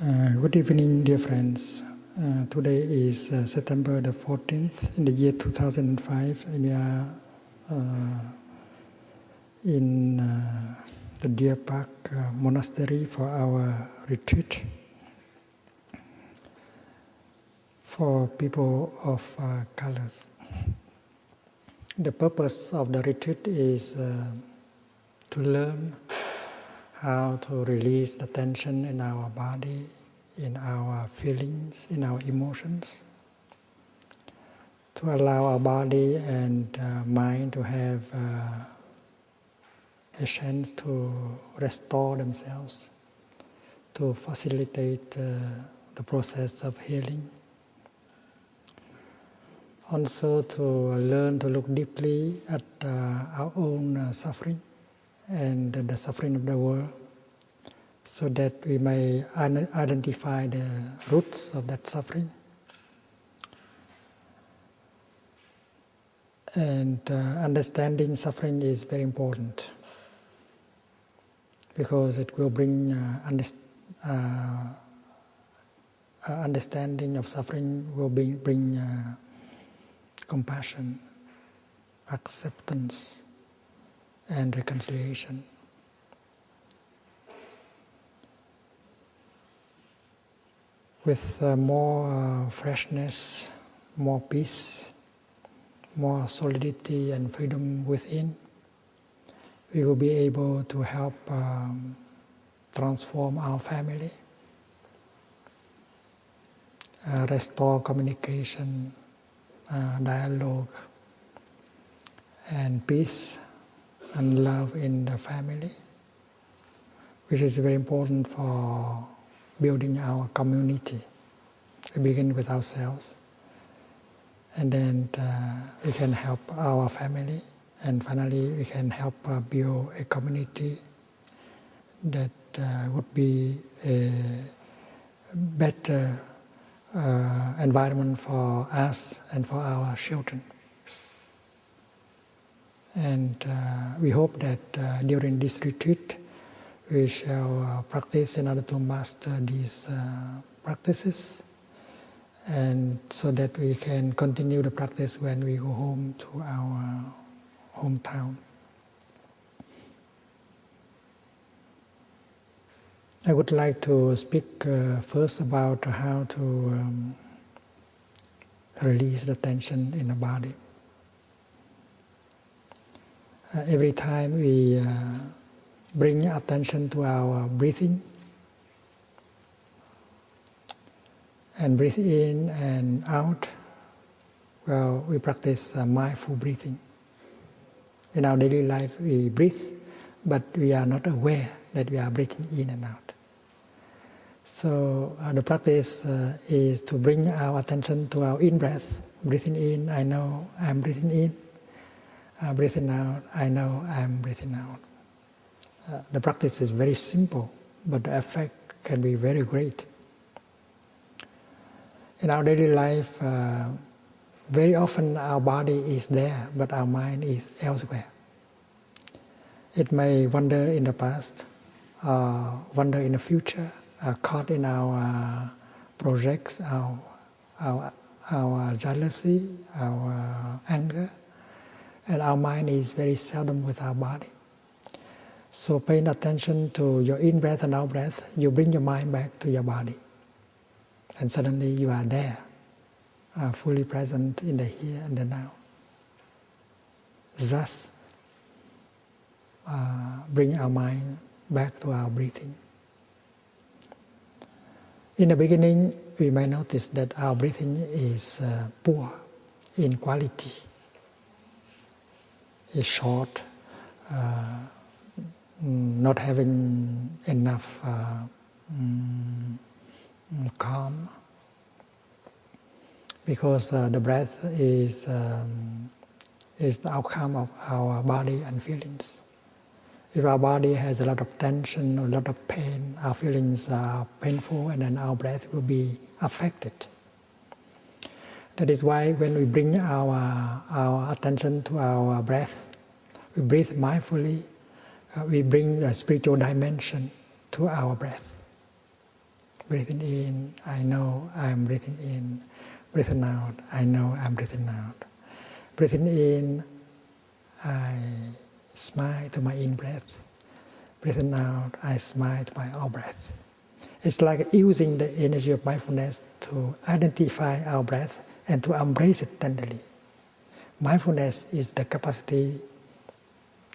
Good evening, dear friends. Today is September the 14th in the year 2005, and we are in the Deer Park Monastery for our retreat for people of colors. The purpose of the retreat is to learn how to release the tension in our body, in our feelings, in our emotions, to allow our body and mind to have a chance to restore themselves, to facilitate the process of healing. Also to learn to look deeply at our own suffering and the suffering of the world, so that we may identify the roots of that suffering. And understanding suffering is very important, because it will bring understanding of suffering will bring compassion, acceptance, and reconciliation. With more freshness, more peace, more solidity and freedom within, we will be able to help transform our family, restore communication, dialogue, and peace and love in the family, which is very important for building our community. We begin with ourselves, and then we can help our family, and finally we can help build a community that would be a better environment for us and for our children. And we hope that during this retreat we shall practice in order to master these practices, and so that we can continue the practice when we go home to our hometown. I would like to speak first about how to release the tension in the body. Every time we bring attention to our breathing, and breathe in and out, well, we practice mindful breathing. In our daily life we breathe, but we are not aware that we are breathing in and out. So the practice is to bring our attention to our in-breath. Breathing in, I know I'm breathing in. Breathing out, I know I'm breathing out. The practice is very simple, but the effect can be very great. In our daily life, very often our body is there, but our mind is elsewhere. It may wander in the past, wander in the future, caught in our projects, our jealousy, our anger, and our mind is very seldom with our body. So paying attention to your in-breath and out-breath, you bring your mind back to your body. And suddenly you are there, fully present in the here and the now. Just bring our mind back to our breathing. In the beginning, we may notice that our breathing is poor in quality. It's short, not having enough calm, because the breath is the outcome of our body and feelings. If our body has a lot of tension or a lot of pain, our feelings are painful, and then our breath will be affected. That is why when we bring our attention to our breath, we breathe mindfully, we bring the spiritual dimension to our breath. Breathing in, I know I'm breathing in. Breathing out, I know I'm breathing out. Breathing in, I smile to my in-breath. Breathing out, I smile to my out-breath. It's like using the energy of mindfulness to identify our breath and to embrace it tenderly. Mindfulness is the capacity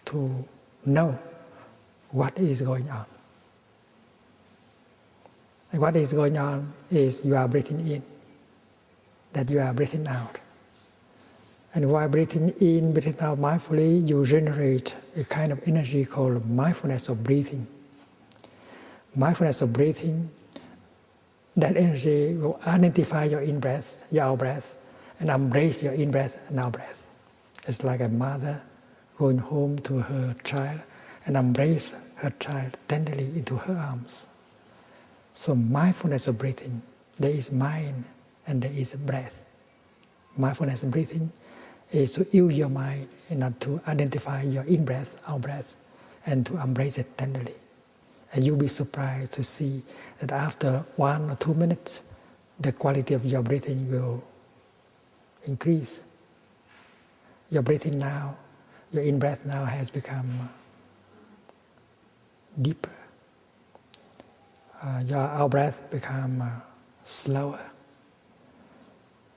to know what is going on. And what is going on is you are breathing in, that you are breathing out. And while breathing in, breathing out mindfully, you generate a kind of energy called mindfulness of breathing. Mindfulness of breathing, that energy will identify your in-breath, your out-breath, and embrace your in-breath and out-breath. It's like a mother going home to her child and embrace her child tenderly into her arms. So mindfulness of breathing, there is mind and there is breath. Mindfulness of breathing is to use your mind in order to identify your in-breath, out-breath, and to embrace it tenderly. And you'll be surprised to see that after 1 or 2 minutes, the quality of your breathing will increase. Your breathing now, your in-breath now has become deeper. Your out-breath become slower.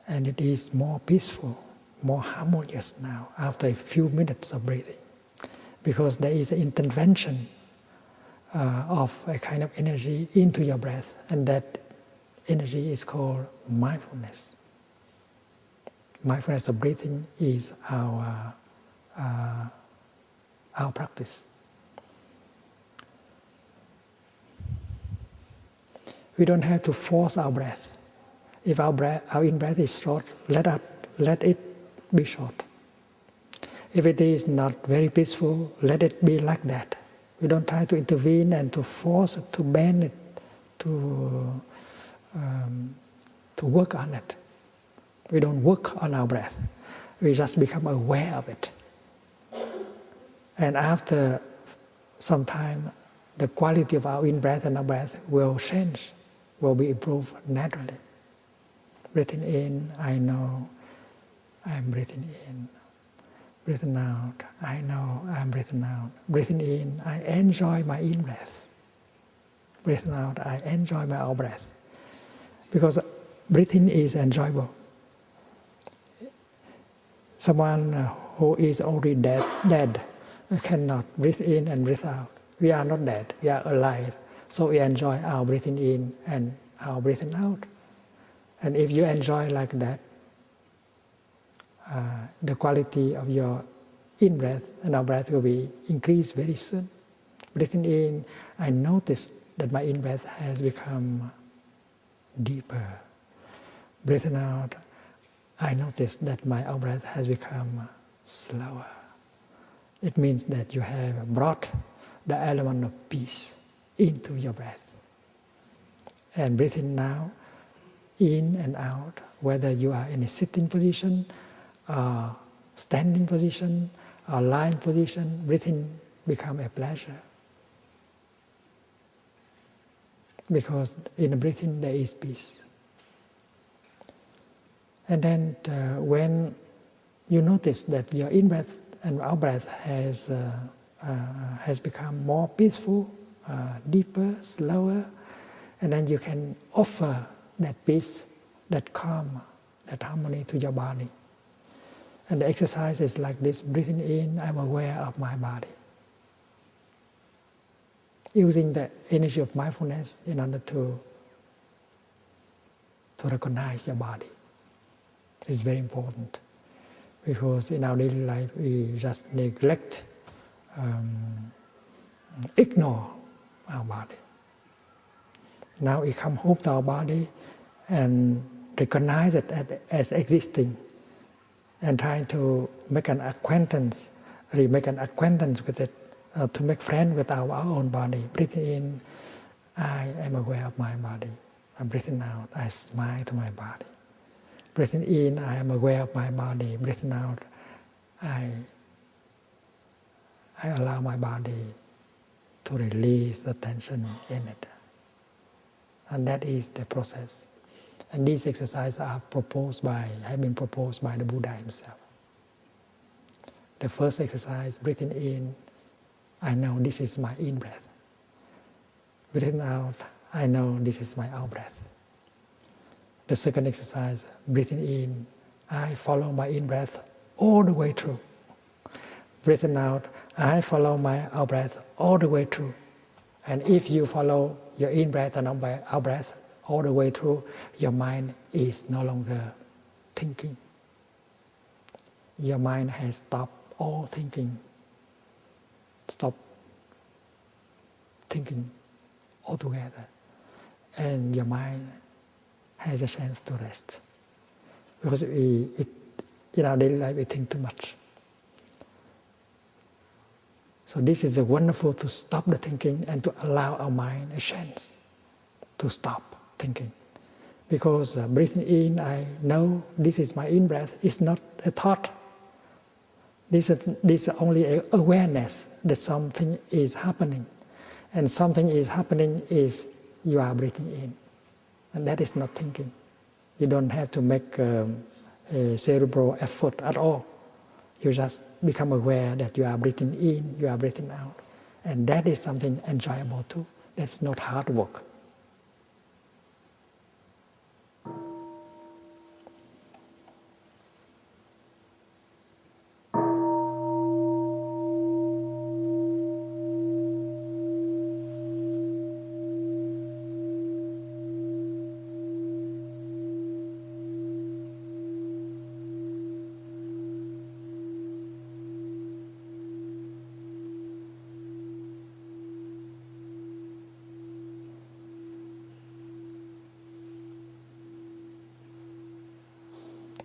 And it is more peaceful, more harmonious now after a few minutes of breathing. Because there is an intervention of a kind of energy into your breath, and that energy is called mindfulness. Mindfulness of breathing is our practice. We don't have to force our breath. If our in-breath is short, let it be short. If it is not very peaceful, let it be like that. We don't try to intervene and to force it, to bend it, to work on it. We don't work on our breath. We just become aware of it. And after some time, the quality of our in-breath and out-breath will change, will be improved naturally. Breathing in, I know I'm breathing in. Breathing out, I know I'm breathing out. Breathing in, I enjoy my in-breath. Breathing out, I enjoy my out-breath. Because breathing is enjoyable. Someone who is already dead cannot breathe in and breathe out. We are not dead, we are alive. So we enjoy our breathing in and our breathing out. And if you enjoy like that, the quality of your in-breath and out-breath will be increased very soon. Breathing in, I notice that my in-breath has become deeper. Breathing out, I notice that my out-breath has become slower. It means that you have brought the element of peace into your breath. And breathing now, in and out, whether you are in a sitting position, standing position, or lying position, breathing becomes a pleasure. Because in the breathing there is peace. And then when you notice that your in-breath and out-breath has become more peaceful, deeper, slower, and then you can offer that peace, that calm, that harmony to your body. And the exercise is like this: breathing in, I'm aware of my body. Using the energy of mindfulness in order to recognize your body is very important. Because in our daily life we just neglect, ignore our body. Now we come home to our body and recognize it as existing, and trying to make an acquaintance with it, to make friends with our own body. Breathing in, I am aware of my body. I'm breathing out, I smile to my body. Breathing in, I am aware of my body. Breathing out, I allow my body to release the tension in it. And that is the process. And these exercises have been proposed by the Buddha himself. The first exercise, breathing in, I know this is my in-breath. Breathing out, I know this is my out-breath. The second exercise, breathing in, I follow my in-breath all the way through. Breathing out, I follow my out-breath all the way through. And if you follow your in-breath and out-breath all the way through, your mind is no longer thinking. Your mind has stopped all thinking. Stop thinking altogether. And your mind has a chance to rest. Because in our daily life we think too much. So this is wonderful to stop the thinking and to allow our mind a chance to stop thinking. Because breathing in, I know this is my in-breath, it's not a thought. This is only an awareness that something is happening. And something is happening is you are breathing in. And that is not thinking. You don't have to make a cerebral effort at all. You just become aware that you are breathing in, you are breathing out. And that is something enjoyable too. That's not hard work.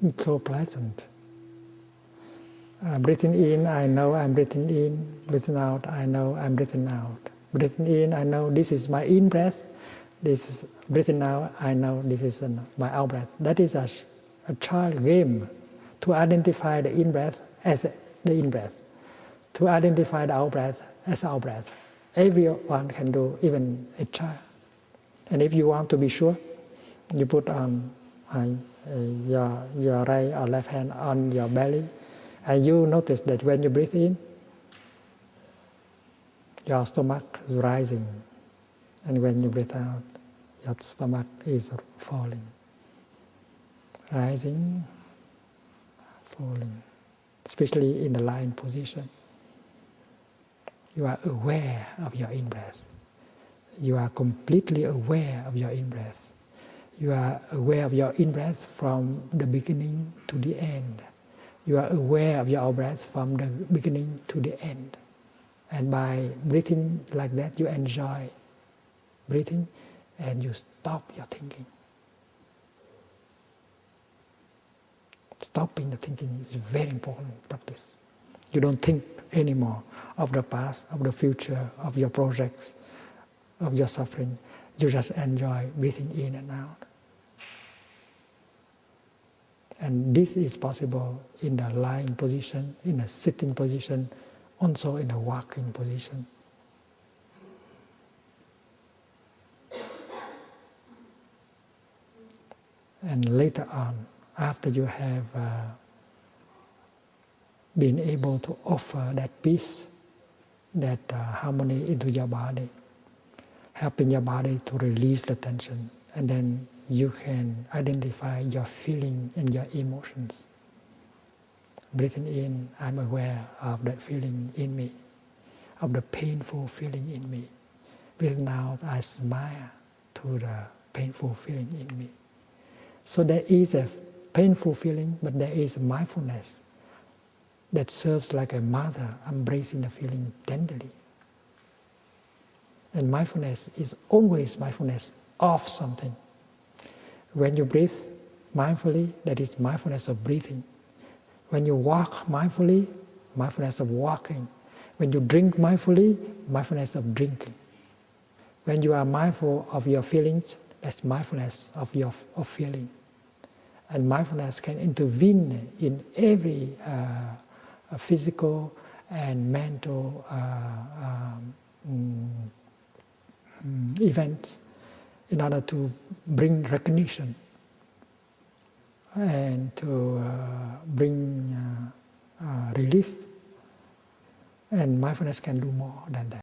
It's so pleasant. Breathing in, I know I'm breathing in. Breathing out, I know I'm breathing out. Breathing in, I know this is my in-breath. This is breathing out, I know this is my out-breath. That is a child game to identify the in-breath as the in-breath, to identify the out-breath as out-breath. Everyone can do, even a child. And if you want to be sure, you put on your right or left hand on your belly, and you notice that when you breathe in, your stomach is rising, and when you breathe out, your stomach is falling. Rising, falling, especially in the lying position. You are aware of your in-breath. You are completely aware of your in-breath. You are aware of your in-breath from the beginning to the end. You are aware of your out-breath from the beginning to the end. And by breathing like that, you enjoy breathing and you stop your thinking. Stopping the thinking is a very important practice. You don't think anymore of the past, of the future, of your projects, of your suffering. You just enjoy breathing in and out. And this is possible in the lying position, in a sitting position, also in a walking position. And later on, after you have been able to offer that peace, that harmony into your body, helping your body to release the tension, and then you can identify your feeling and your emotions. Breathing in, I'm aware of that feeling in me, of the painful feeling in me. Breathing out, I smile to the painful feeling in me. So there is a painful feeling, but there is mindfulness that serves like a mother embracing the feeling tenderly. And mindfulness is always mindfulness of something. When you breathe mindfully, that is mindfulness of breathing. When you walk mindfully, mindfulness of walking. When you drink mindfully, mindfulness of drinking. When you are mindful of your feelings, that's mindfulness of feeling. And mindfulness can intervene in every physical and mental event in order to bring recognition and to bring relief. And mindfulness can do more than that.